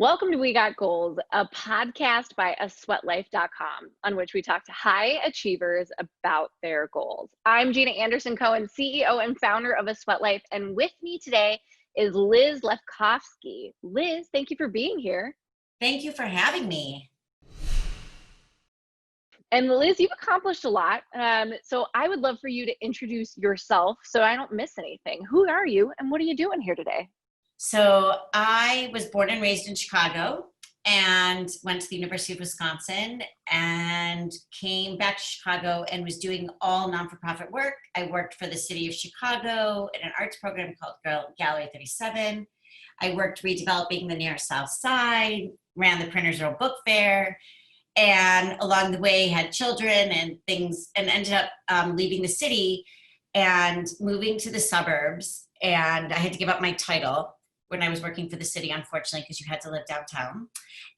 Welcome to We Got Goals, a podcast by asweatlife.com on which we talk to high achievers about their goals. I'm Gina Anderson Cohen, CEO and founder of A Sweat Life, and with me today is Liz Lefkofsky. Liz, thank you for being here. Thank you for having me. And Liz, you've accomplished a lot, so I would love for you to introduce yourself so I don't miss anything. Who are you and what are you doing here today? So I was born and raised in Chicago and went to the University of Wisconsin and came back to Chicago and was doing all non-for-profit work. I worked for the city of Chicago in an arts program called Gallery 37. I worked redeveloping the Near South Side, ran the Printers Row Book Fair, and along the way had children and things, and ended up leaving the city and moving to the suburbs. And I had to give up my title when I was working for the city, unfortunately, because you had to live downtown.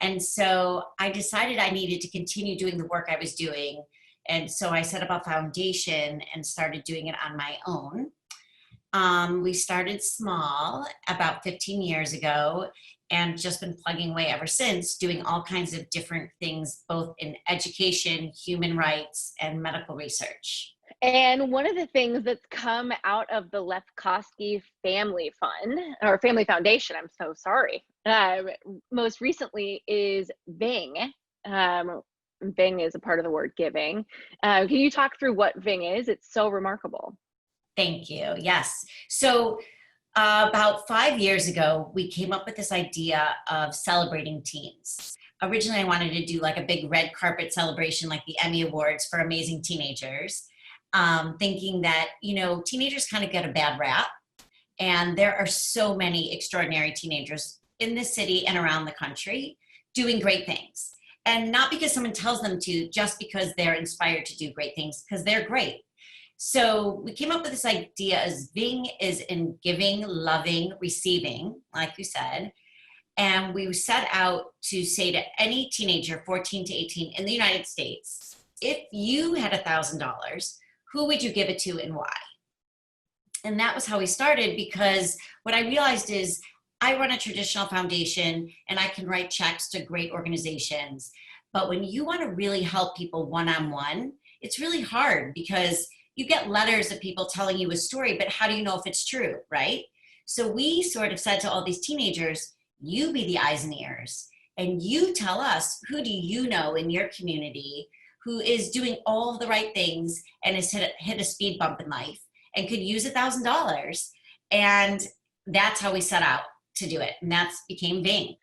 And so I decided I needed to continue doing the work I was doing. And so I set up a foundation and started doing it on my own. We started small about 15 years ago and just been plugging away ever since, doing all kinds of different things, both in education, human rights, and medical research. And one of the things that's come out of the Lefkofsky Family Fund, or Family Foundation, I'm so sorry, most recently is VING. VING is a part of the word giving. Can you talk through what VING is? It's so remarkable. Thank you. Yes. So about 5 years ago, we came up with this idea of celebrating teens. Originally, I wanted to do like a big red carpet celebration, like the Emmy Awards for amazing teenagers. Thinking that, teenagers kind of get a bad rap, and there are so many extraordinary teenagers in the city and around the country doing great things. And not because someone tells them to, just because they're inspired to do great things, because they're great. So we came up with this idea as VING is in giving, loving, receiving, like you said. And we set out to say to any teenager, 14 to 18 in the United States, if you had $1,000, who would you give it to and why? And that was how we started, because what I realized is I run a traditional foundation and I can write checks to great organizations. But when you want to really help people one-on-one, it's really hard because you get letters of people telling you a story, but how do you know if it's true, right? So we sort of said to all these teenagers, you be the eyes and ears, and you tell us, who do you know in your community who is doing all of the right things and has hit a speed bump in life and could use $1,000. And that's how we set out to do it. And that's became VING.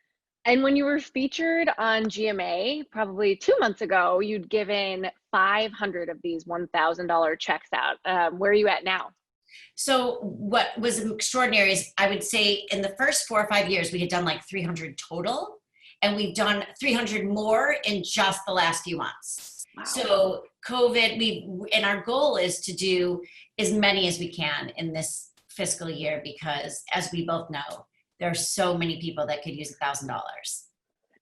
And when you were featured on GMA, probably 2 months ago, you'd given 500 of these $1,000 checks out. Where are you at now? So what was extraordinary is I would say in the first 4 or 5 years, we had done like 300 total, and we've done 300 more in just the last few months. Wow. So COVID, and our goal is to do as many as we can in this fiscal year, because as we both know, there are so many people that could use $1,000.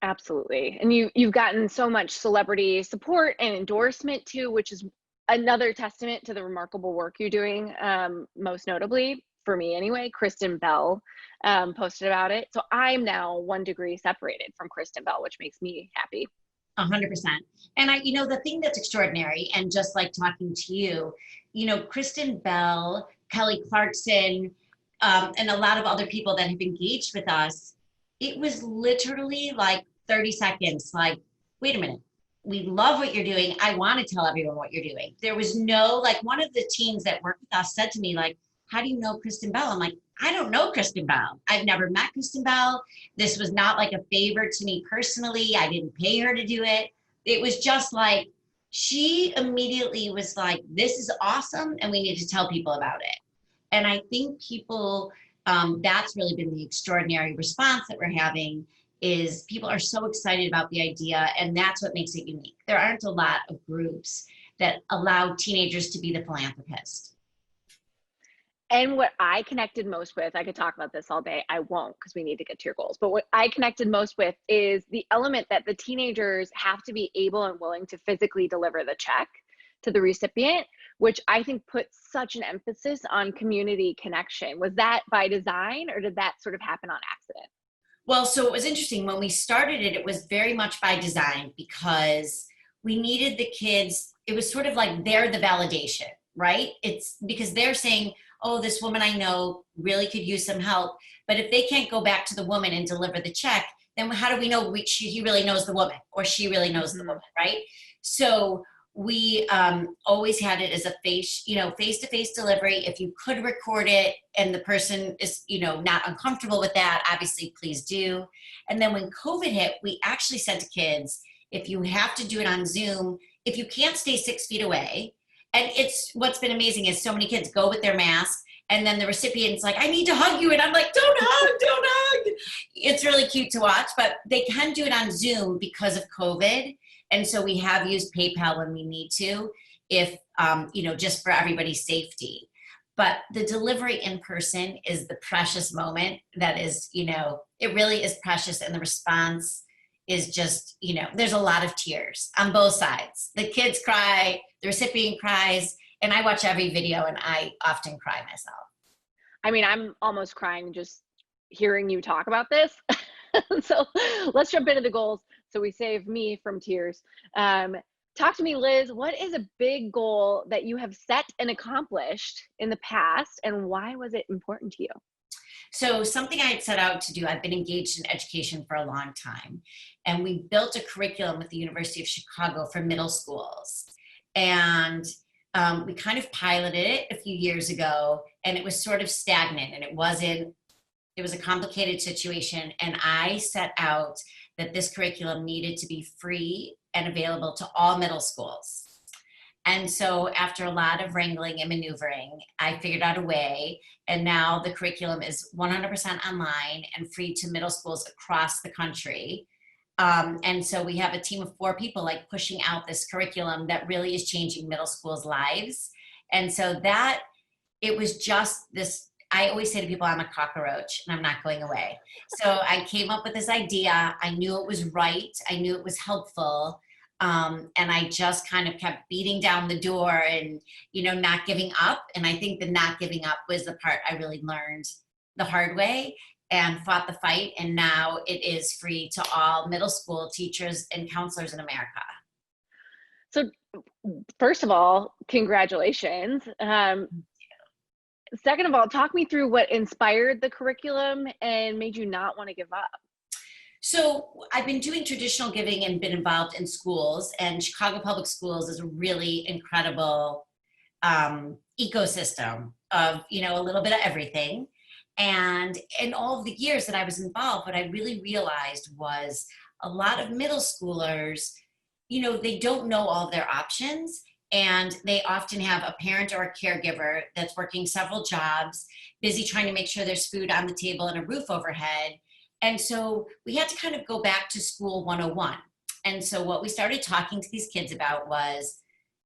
Absolutely. And you've gotten so much celebrity support and endorsement too, which is another testament to the remarkable work you're doing. Most notably, for me anyway, Kristen Bell posted about it. So I'm now 1 degree separated from Kristen Bell, which makes me happy. 100%. And the thing that's extraordinary, and just like talking to you, Kristen Bell, Kelly Clarkson, and a lot of other people that have engaged with us, it was literally like 30 seconds, like, wait a minute, we love what you're doing. I want to tell everyone what you're doing. There was no, like, one of the teens that worked with us said to me, like, how do you know Kristen Bell? I'm like, I don't know Kristen Bell. I've never met Kristen Bell. This was not like a favor to me personally. I didn't pay her to do it. It was just like, she immediately was like, this is awesome, and we need to tell people about it. And I think people, that's really been the extraordinary response that we're having, is people are so excited about the idea, and that's what makes it unique. There aren't a lot of groups that allow teenagers to be the philanthropist. And what I connected most with, I could talk about this all day, I won't because we need to get to your goals, but what I connected most with is the element that the teenagers have to be able and willing to physically deliver the check to the recipient, which I think puts such an emphasis on community connection. Was that by design, or did that sort of happen on accident? Well, so it was interesting. When we started it, it was very much by design because we needed the kids. It was sort of like they're the validation, right? It's because they're saying, oh, this woman I know really could use some help. But if they can't go back to the woman and deliver the check, then how do we know he really knows the woman or she really knows the woman, right? So we always had it as a face-to-face delivery. If you could record it and the person is, not uncomfortable with that, obviously please do. And then when COVID hit, we actually said to kids, if you have to do it on Zoom, if you can't stay 6 feet away, and it's what's been amazing is so many kids go with their mask and then the recipient's like, I need to hug you. And I'm like, don't hug. It's really cute to watch, but they can do it on Zoom because of COVID. And so we have used PayPal when we need to, if, just for everybody's safety. But the delivery in person is the precious moment that is, it really is precious. And the response is just, there's a lot of tears on both sides. The kids cry, the recipient cries, and I watch every video and I often cry myself. I mean, I'm almost crying just hearing you talk about this. So let's jump into the goals so we save me from tears. Talk to me, Liz. What is a big goal that you have set and accomplished in the past, and why was it important to you? So something I had set out to do, I've been engaged in education for a long time, and we built a curriculum with the University of Chicago for middle schools. And we kind of piloted it a few years ago, and it was sort of stagnant, and it was a complicated situation. And I set out that this curriculum needed to be free and available to all middle schools. And so after a lot of wrangling and maneuvering, I figured out a way. And now the curriculum is 100% online and free to middle schools across the country. And so we have a team of 4 people like pushing out this curriculum that really is changing middle schools' lives. And so it was just this, I always say to people, I'm a cockroach and I'm not going away. So I came up with this idea. I knew it was right. I knew it was helpful. And I just kind of kept beating down the door and, not giving up. And I think the not giving up was the part I really learned the hard way and fought the fight. And now it is free to all middle school teachers and counselors in America. So first of all, congratulations. Second of all, talk me through what inspired the curriculum and made you not want to give up. So I've been doing traditional giving and been involved in schools, and Chicago Public Schools is a really incredible ecosystem of, a little bit of everything. And in all of the years that I was involved, what I really realized was a lot of middle schoolers, they don't know all of their options. And they often have a parent or a caregiver that's working several jobs, busy trying to make sure there's food on the table and a roof overhead. And so we had to kind of go back to school 101. And so what we started talking to these kids about was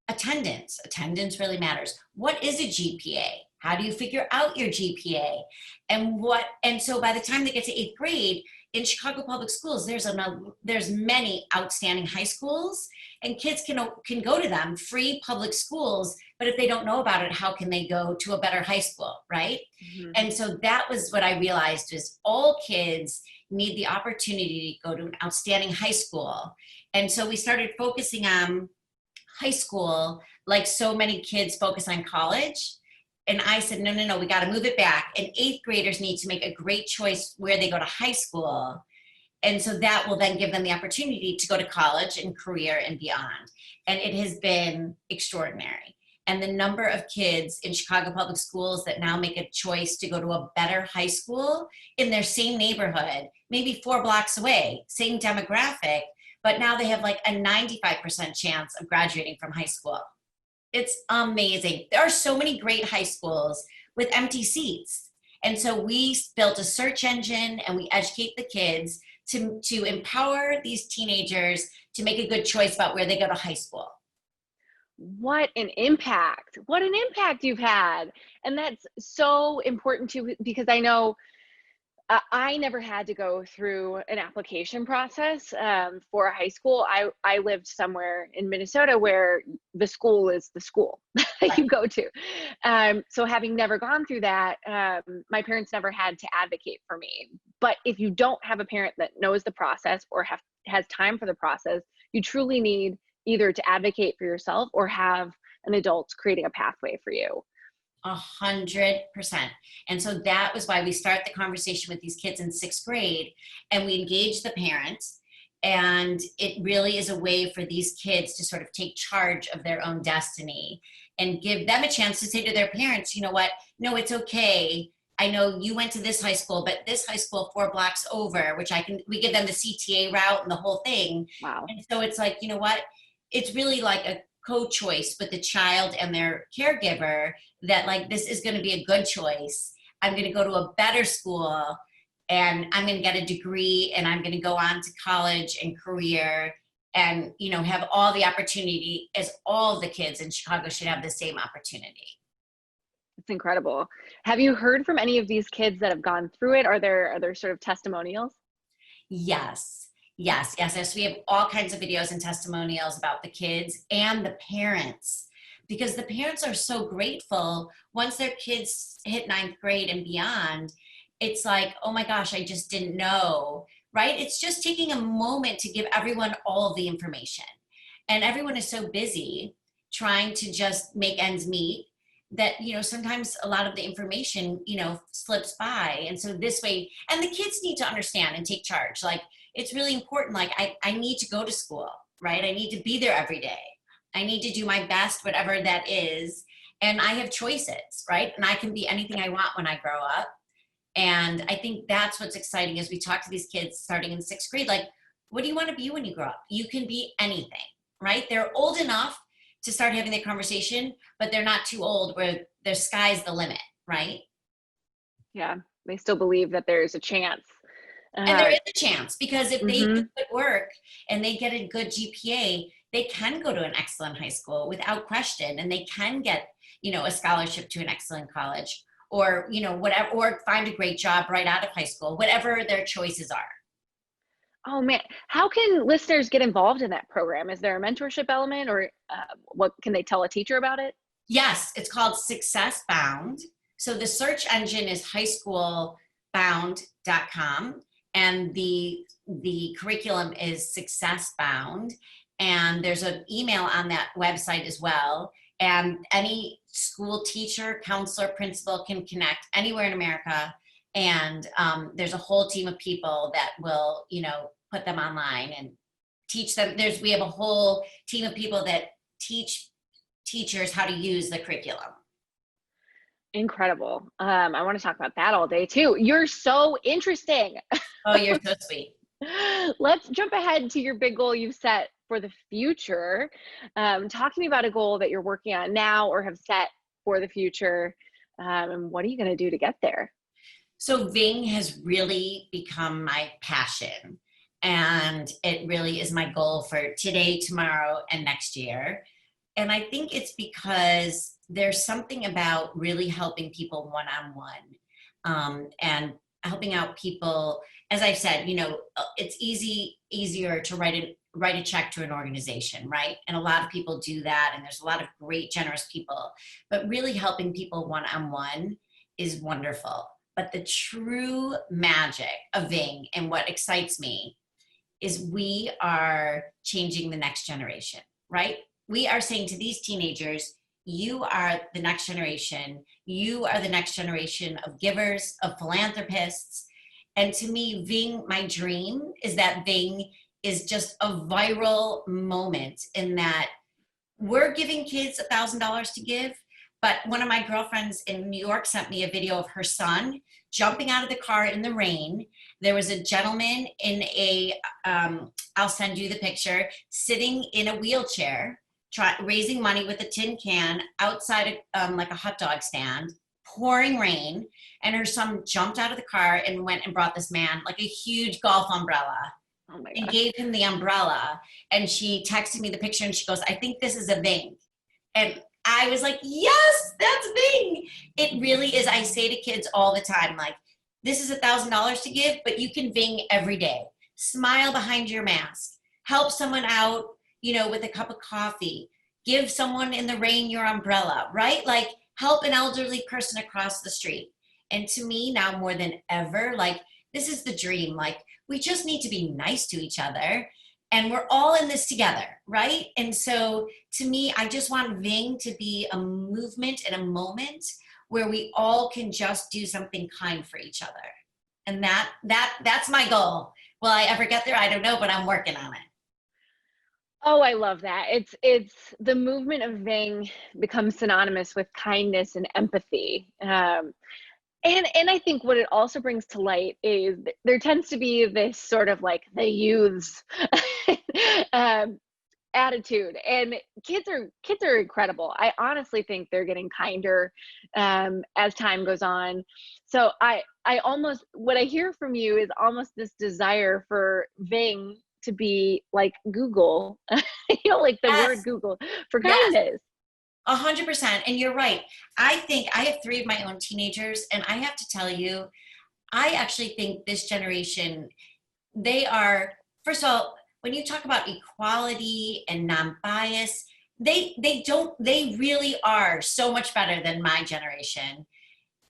attendance. Attendance really matters. What is a GPA? How do you figure out your GPA? And so by the time they get to 8th grade, in Chicago Public Schools, there's many outstanding high schools, and kids can go to them, free public schools, but if they don't know about it, how can they go to a better high school, right? Mm-hmm. And so that was what I realized is all kids need the opportunity to go to an outstanding high school. And so we started focusing on high school, like so many kids focus on college. And I said, no, we got to move it back. And 8th graders need to make a great choice where they go to high school. And so that will then give them the opportunity to go to college and career and beyond. And it has been extraordinary. And the number of kids in Chicago Public Schools that now make a choice to go to a better high school in their same neighborhood, maybe 4 blocks away, same demographic, but now they have like a 95% chance of graduating from high school. It's amazing. There are so many great high schools with empty seats. And so we built a search engine and we educate the kids to empower these teenagers to make a good choice about where they go to high school. What an impact. What an impact you've had. And that's so important too, because I know I never had to go through an application process for a high school. I lived somewhere in Minnesota where the school is the school that you go to. So having never gone through that, my parents never had to advocate for me. But if you don't have a parent that knows the process or has time for the process, you truly need either to advocate for yourself or have an adult creating a pathway for you. 100%. And so that was why we start the conversation with these kids in 6th grade, and we engage the parents. And it really is a way for these kids to sort of take charge of their own destiny and give them a chance to say to their parents, you know what, no, it's okay. I know you went to this high school, but this high school 4 blocks over, which we give them the CTA route and the whole thing. Wow. And so it's like, you know what, it's really like a co-choice with the child and their caregiver, that like, this is going to be a good choice. I'm going to go to a better school, and I'm going to get a degree, and I'm going to go on to college and career, and, you know, have all the opportunity as all the kids in Chicago should have the same opportunity. It's incredible. Have you heard from any of these kids that have gone through it? Are there sort of testimonials? Yes. We have all kinds of videos and testimonials about the kids and the parents, because the parents are so grateful once their kids hit 9th grade and beyond. It's like, oh my gosh, I just didn't know, right? It's just taking a moment to give everyone all of the information. And everyone is so busy trying to just make ends meet that, you know, sometimes a lot of the information, you know, slips by. And so this way, and the kids need to understand and take charge. Like, it's really important. Like, I need to go to school, right? I need to be there every day. I need to do my best, whatever that is. And I have choices, right? And I can be anything I want when I grow up. And I think that's what's exciting as we talk to these kids starting in 6th grade. Like, what do you want to be when you grow up? You can be anything, right? They're old enough to start having that conversation, but they're not too old where their sky's the limit, right? Yeah, they still believe that there's a chance. And there is a chance, because if they do Mhm. good work and they get a good GPA, they can go to an excellent high school without question, and they can get, you know, a scholarship to an excellent college, or, you know, whatever, or find a great job right out of high school, whatever their choices are. Oh man, how can listeners get involved in that program? Is there a mentorship element, or what can they tell a teacher about it? Yes, it's called Success Bound. So the search engine is highschoolbound.com, and the curriculum is Success Bound. And there's an email on that website as well. And any school teacher, counselor, principal can connect anywhere in America. And there's a whole team of people that will, you know, put them online and teach them. We have a whole team of people that teach teachers how to use the curriculum. Incredible. I want to talk about that all day too. You're so interesting. Oh, you're so sweet. Let's jump ahead to your big goal you've set for the future. Talk to me about a goal that you're working on now or have set for the future. And what are you going to do to get there? So VING has really become my passion, and it really is my goal for today, tomorrow, and next year. And I think it's because there's something about really helping people one-on-one, and helping out people. As I said, you know, it's easier to write a check to an organization, right? And a lot of people do that, and there's a lot of great, generous people, but really helping people one-on-one is wonderful. But the true magic of VING and what excites me is we are changing the next generation, right? We are saying to these teenagers, you are the next generation. You are the next generation of givers, of philanthropists. And to me, VING, my dream is that VING is just a viral moment in that we're giving kids $1,000 to give. But one of my girlfriends in New York sent me a video of her son jumping out of the car in the rain. There was a gentleman in I'll send you the picture, sitting in a wheelchair, raising money with a tin can outside like a hot dog stand, pouring rain. And her son jumped out of the car and went and brought this man like a huge golf umbrella. Oh my And gosh. gave him the umbrella. And she texted me the picture and she goes, I think this is a VING. And I was like, yes, that's VING. It really is. I say to kids all the time, like, this is $1,000 to give, but you can VING every day. Smile behind your mask. Help someone out, you know, with a cup of coffee. Give someone in the rain your umbrella, right? Like, help an elderly person across the street. And to me now more than ever, like, this is the dream. Like, we just need to be nice to each other and we're all in this together, right? And so to me, I just want VING to be a movement and a moment where we all can just do something kind for each other. And that's my goal. Will I ever get there? I don't know, but I'm working on it. Oh, I love that. It's the movement of VING becomes synonymous with kindness and empathy. And I think what it also brings to light is there tends to be this sort of like the youths um, attitude, and kids are incredible. I honestly think they're getting kinder as time goes on. So I almost, what I hear from you is almost this desire for VING to be like Google, like the Yes, word Google for yes. kindness. 100%. And you're right. I think I have 3 of my own teenagers, and I have to tell you, I actually think this generation, they are, first of all, when you talk about equality and non-bias, they really are so much better than my generation.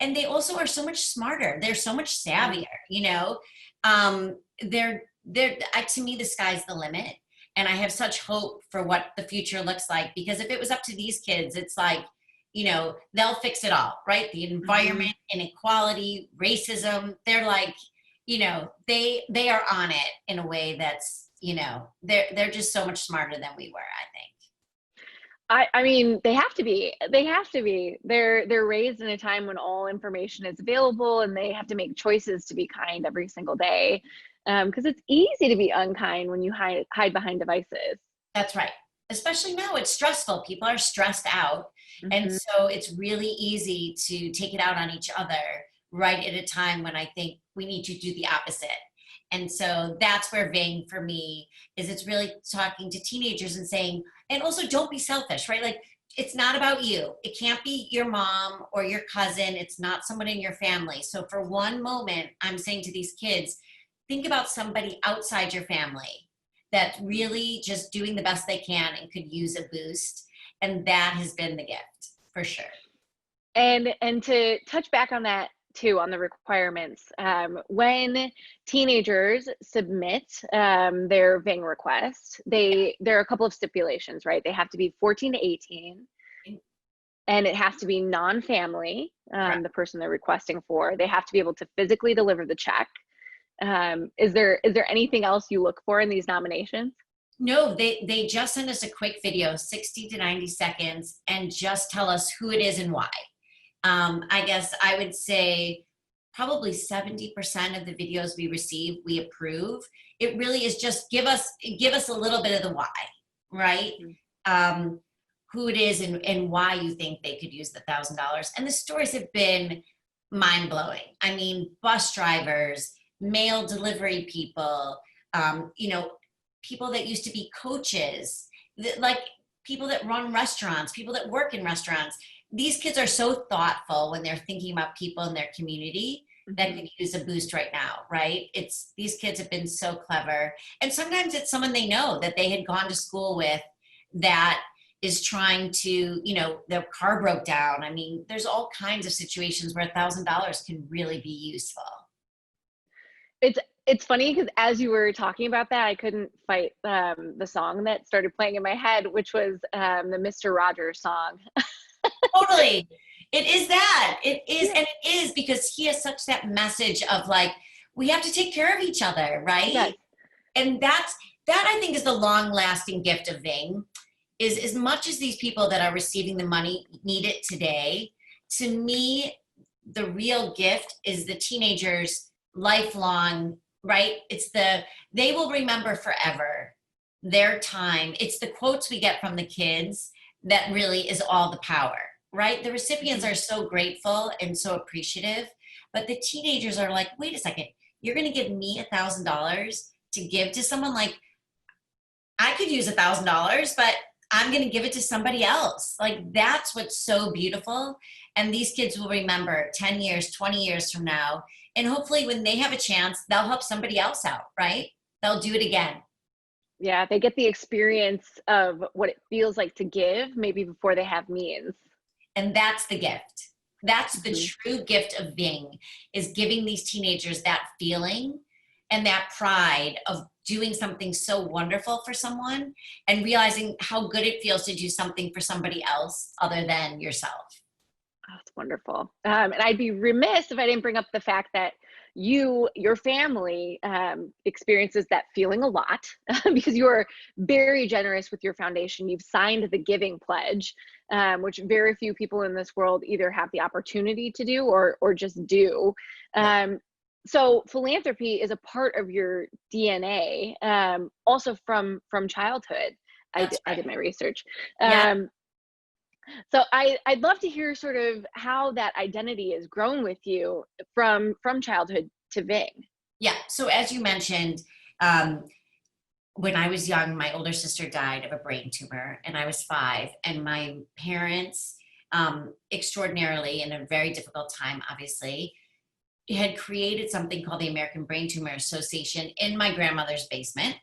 And they also are so much smarter. They're so much savvier, you know? To me, the sky's the limit. And I have such hope for what the future looks like, because if it was up to these kids, it's like, they'll fix it all, right? The environment, inequality, racism, they're like, they are on it in a way that's, they're just so much smarter than we were, I think. I mean, they have to be. They have to be. They're raised in a time when all information is available, and they have to make choices to be kind every single day. Because it's easy to be unkind when you hide behind devices. That's right. Especially now, it's stressful. People are stressed out. And Mhm. so it's really easy to take it out on each other right at a time when I think we need to do the opposite. And so that's where VING for me is. It's really talking to teenagers and saying, and also don't be selfish, right? Like, it's not about you. It can't be your mom or your cousin. It's not someone in your family. So for one moment, I'm saying to these kids, think about somebody outside your family that's really just doing the best they can and could use a boost. And that has been the gift for sure. And to touch back on that too, on the requirements, when teenagers submit their VING request, there are a couple of stipulations, right? They have to be 14 to 18, and it has to be non-family, Correct. the person they're requesting for. They have to be able to physically deliver the check. Is there anything else you look for in these nominations? No, they just send us a quick video, 60 to 90 seconds, and just tell us who it is and why. I guess I would say probably 70% of the videos we receive, we approve. It really is just give us a little bit of the why, right? Who it is and why you think they could use the $1,000. And the stories have been mind blowing. I mean, bus drivers, mail delivery people, people that used to be coaches, like people that run restaurants, people that work in restaurants. These kids are so thoughtful when they're thinking about people in their community that could use a boost right now, right? These kids have been so clever. And sometimes it's someone they know that they had gone to school with that is trying to, their car broke down. I mean, there's all kinds of situations where $1,000 can really be useful. It's funny because as you were talking about that, I couldn't fight the song that started playing in my head, which was the Mr. Rogers song. Totally. It is that. It is. And it is because he has such that message of like, we have to take care of each other, right? Yes. And that I think is the long lasting gift of VING, is as much as these people that are receiving the money need it today, to me, the real gift is the teenagers lifelong, right? They will remember forever their time. It's the quotes we get from the kids that really is all the power, right? The recipients are so grateful and so appreciative, but the teenagers are like, wait a second, you're going to give me $1,000 to give to someone? Like, I could use $1,000, but I'm going to give it to somebody else. Like, that's what's so beautiful. And these kids will remember 10 years, 20 years from now. And hopefully when they have a chance, they'll help somebody else out, right? They'll do it again. Yeah, they get the experience of what it feels like to give, maybe before they have means. And that's the gift. That's the true gift of VING, is giving these teenagers that feeling and that pride of doing something so wonderful for someone and realizing how good it feels to do something for somebody else other than yourself. Oh, that's wonderful. And I'd be remiss if I didn't bring up the fact that your family experiences that feeling a lot because you are very generous with your foundation. You've signed the giving pledge, which very few people in this world either have the opportunity to do or just do. So philanthropy is a part of your DNA, also from childhood. I did my research. So I'd love to hear sort of how that identity has grown with you from childhood to VING. Yeah. So as you mentioned, when I was young, my older sister died of a brain tumor, and I was 5. And my parents, extraordinarily in a very difficult time, obviously, had created something called the American Brain Tumor Association in my grandmother's basement.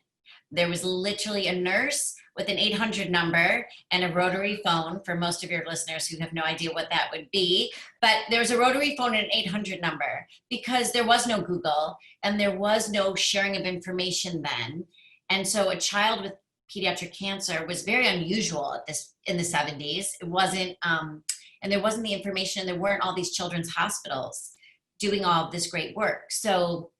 There was literally a nurse with an 800 number and a rotary phone for most of your listeners who have no idea what that would be. But there was a rotary phone and an 800 number because there was no Google and there was no sharing of information then. And so a child with pediatric cancer was very unusual in the 70s. It wasn't, and there wasn't the information, and there weren't all these children's hospitals doing all of this great work. So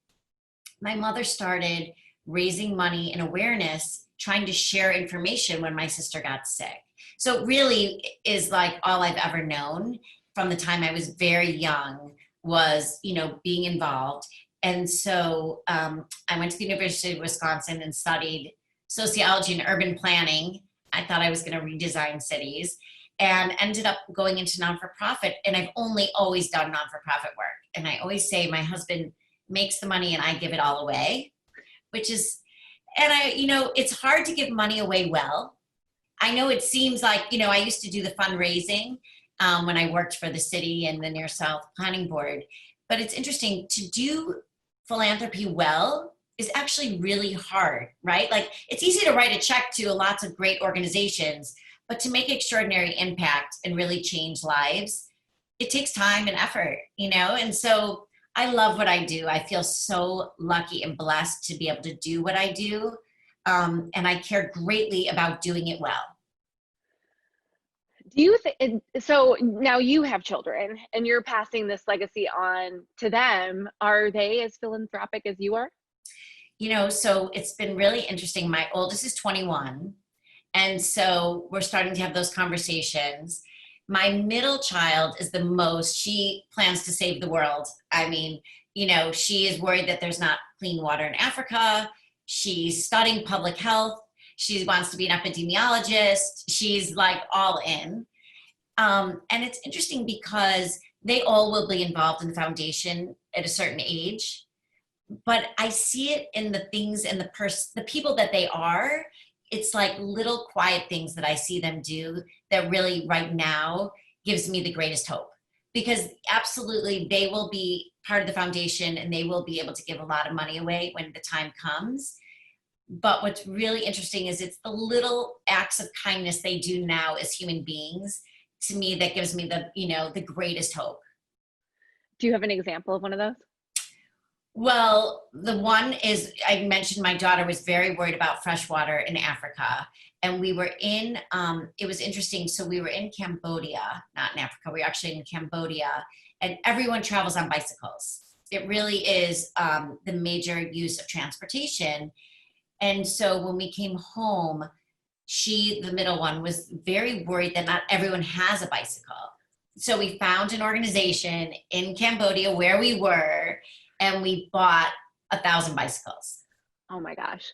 my mother started raising money and awareness, trying to share information when my sister got sick. So it really is like all I've ever known from the time I was very young was, being involved. And so I went to the University of Wisconsin and studied sociology and urban planning. I thought I was going to redesign cities and ended up going into non-for-profit. And I've only always done non-for-profit work. And I always say my husband makes the money and I give it all away, which is, and it's hard to give money away well. I know it seems like, I used to do the fundraising when I worked for the city and the Near South Planning Board. But it's interesting to do philanthropy well is actually really hard, right? Like it's easy to write a check to lots of great organizations, but to make extraordinary impact and really change lives, it takes time and effort, And so I love what I do. I feel so lucky and blessed to be able to do what I do. And I care greatly about doing it well. Do you think, so now you have children and you're passing this legacy on to them. Are they as philanthropic as you are? So it's been really interesting. My oldest is 21. And so we're starting to have those conversations. My middle child is she plans to save the world. I mean, she is worried that there's not clean water in Africa. She's studying public health. She wants to be an epidemiologist. She's like all in. And it's interesting because they all will be involved in the foundation at a certain age. But I see it in the things and the people that they are. It's like little quiet things that I see them do that really right now gives me the greatest hope, because absolutely they will be part of the foundation and they will be able to give a lot of money away when the time comes. But what's really interesting is it's the little acts of kindness they do now as human beings, to me, that gives me the greatest hope. Do you have an example of one of those? Well, the one is, I mentioned my daughter was very worried about fresh water in Africa. And we were in, it was interesting. So we were in Cambodia, not in Africa. We were actually in Cambodia, and everyone travels on bicycles. It really is the major use of transportation. And so when we came home, the middle one, was very worried that not everyone has a bicycle. So we found an organization in Cambodia where we were, and we bought 1,000 bicycles. Oh my gosh.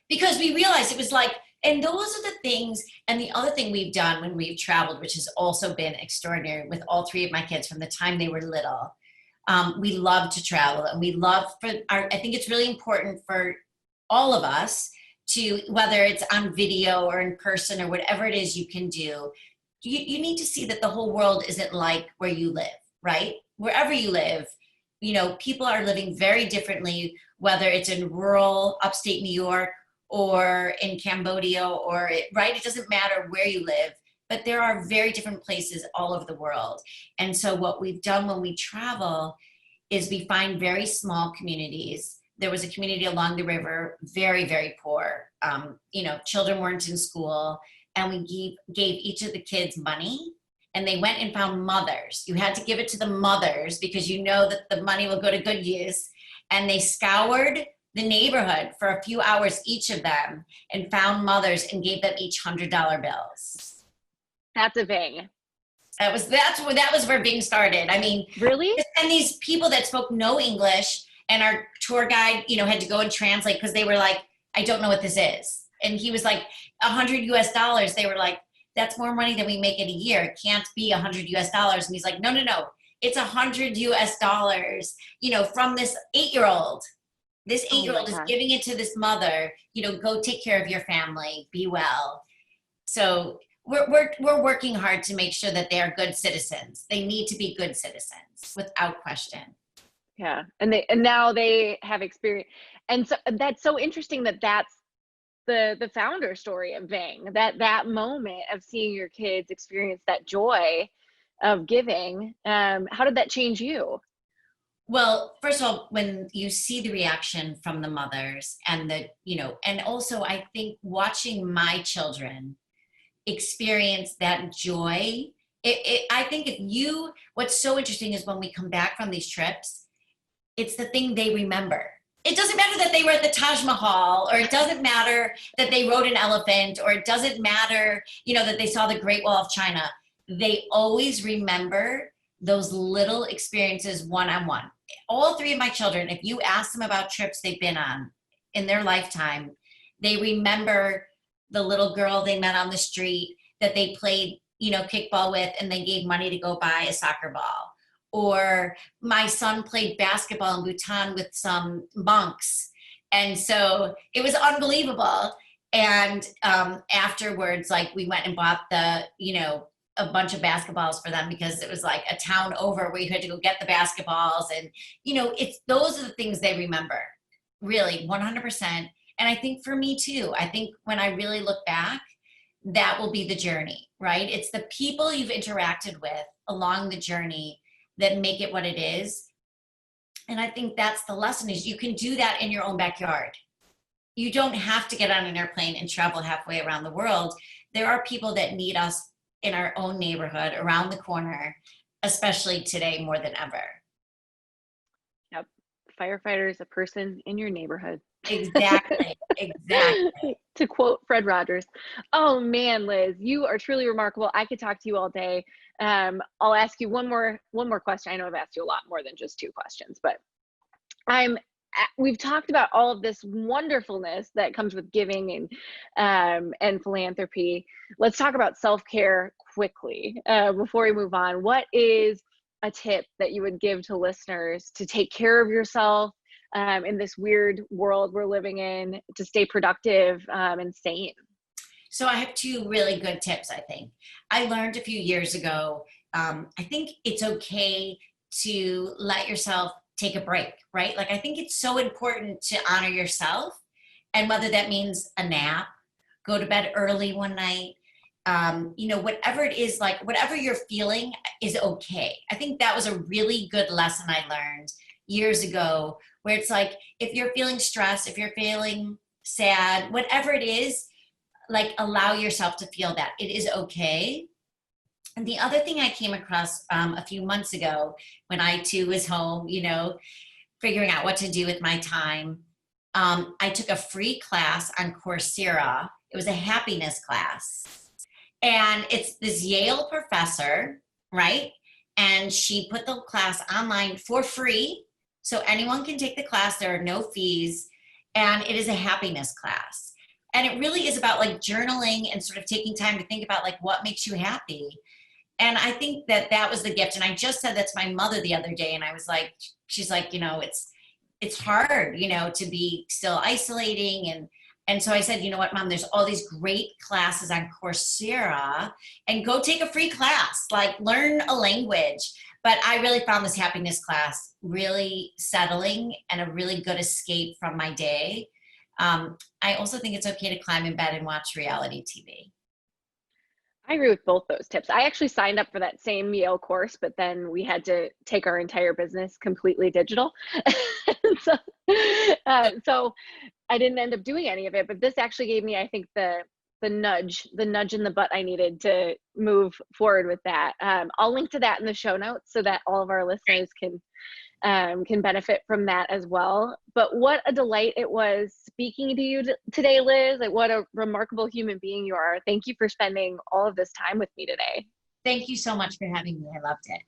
Because we realized it was like, and those are the things, and the other thing we've done when we've traveled, which has also been extraordinary with all 3 of my kids from the time they were little. We love to travel, and we love I think it's really important for all of us to, whether it's on video or in person or whatever it is you can do, you need to see that the whole world isn't like where you live, right? Wherever you live, people are living very differently, whether it's in rural upstate New York or in Cambodia right? It doesn't matter where you live. but there are very different places all over the world. And so what we've done when we travel is we find very small communities. There was a community along the river, very, very poor. Children weren't in school, and we gave each of the kids money, and they went and found mothers. You had to give it to the mothers because you know that the money will go to good use. And they scoured the neighborhood for a few hours, each of them, and found mothers and gave them each $100 bills. That's a VING. That was where VING started. I mean, really? And these people that spoke no English, and our tour guide, had to go and translate because they were like, I don't know what this is. And he was like, $100 US. They were like, that's more money than we make in a year. It can't be $100 US. And he's like, no. It's $100 US, from this 8-year-old. This 8-year-old is giving it to this mother, go take care of your family, be well. So we're working hard to make sure that they are good citizens. They need to be good citizens without question. Yeah. And now they have experience. And so that's so interesting that's the founder story of VING, that moment of seeing your kids experience that joy of giving. How did that change you? Well, first of all, when you see the reaction from the mothers and and also I think watching my children experience that joy, I think what's so interesting is when we come back from these trips, it's the thing they remember. It doesn't matter that they were at the Taj Mahal, or it doesn't matter that they rode an elephant, or it doesn't matter, that they saw the Great Wall of China. They always remember those little experiences one-on-one. All 3 of my children, if you ask them about trips they've been on in their lifetime, they remember the little girl they met on the street that they played, kickball with, and they gave money to go buy a soccer ball. Or my son played basketball in Bhutan with some monks. And so it was unbelievable. And afterwards, we went and bought a bunch of basketballs for them because it was like a town over where you had to go get the basketballs. And, those are the things they remember, really, 100%. And I think for me too, I think when I really look back, that will be the journey, right? It's the people you've interacted with along the journey that make it what it is. And I think that's the lesson, is you can do that in your own backyard. You don't have to get on an airplane and travel halfway around the world. There are people that need us in our own neighborhood, around the corner, especially today more than ever. Yep. Firefighter is a person in your neighborhood. Exactly. To quote Fred Rogers. Oh man, Liz, you are truly remarkable. I could talk to you all day. I'll ask you one more question. I know I've asked you a lot more than just 2 questions, but we've talked about all of this wonderfulness that comes with giving and philanthropy. Let's talk about self-care quickly before we move on. What is a tip that you would give to listeners to take care of yourself in this weird world we're living in, to stay productive and sane? So I have 2 really good tips, I think. I learned a few years ago, I think it's okay to let yourself take a break, right? I think it's so important to honor yourself, and whether that means a nap, go to bed early one night, whatever it is, whatever you're feeling is okay. I think that was a really good lesson I learned years ago, where it's if you're feeling stressed, if you're feeling sad, whatever it is, allow yourself to feel that. It is okay. And the other thing I came across a few months ago, when I too was home, figuring out what to do with my time, I took a free class on Coursera. It was a happiness class. And it's this Yale professor, right? And she put the class online for free. So anyone can take the class. There are no fees. And it is a happiness class. And it really is about journaling and sort of taking time to think about what makes you happy. And I think that was the gift. And I just said that to my mother the other day. And I was she's it's hard, to be still isolating. And so I said, you know what, Mom, there's all these great classes on Coursera, and go take a free class, learn a language. But I really found this happiness class really settling and a really good escape from my day. I also think it's okay to climb in bed and watch reality TV. I agree with both those tips. I actually signed up for that same Yale course, but then we had to take our entire business completely digital. so, so I didn't end up doing any of it, but this actually gave me, I think, the nudge in the butt I needed to move forward with that. I'll link to that in the show notes so that all of our listeners can benefit from that as well. But what a delight it was speaking to you today, Liz. Like, what a remarkable human being you are. Thank you for spending all of this time with me today. Thank you so much for having me. I loved it.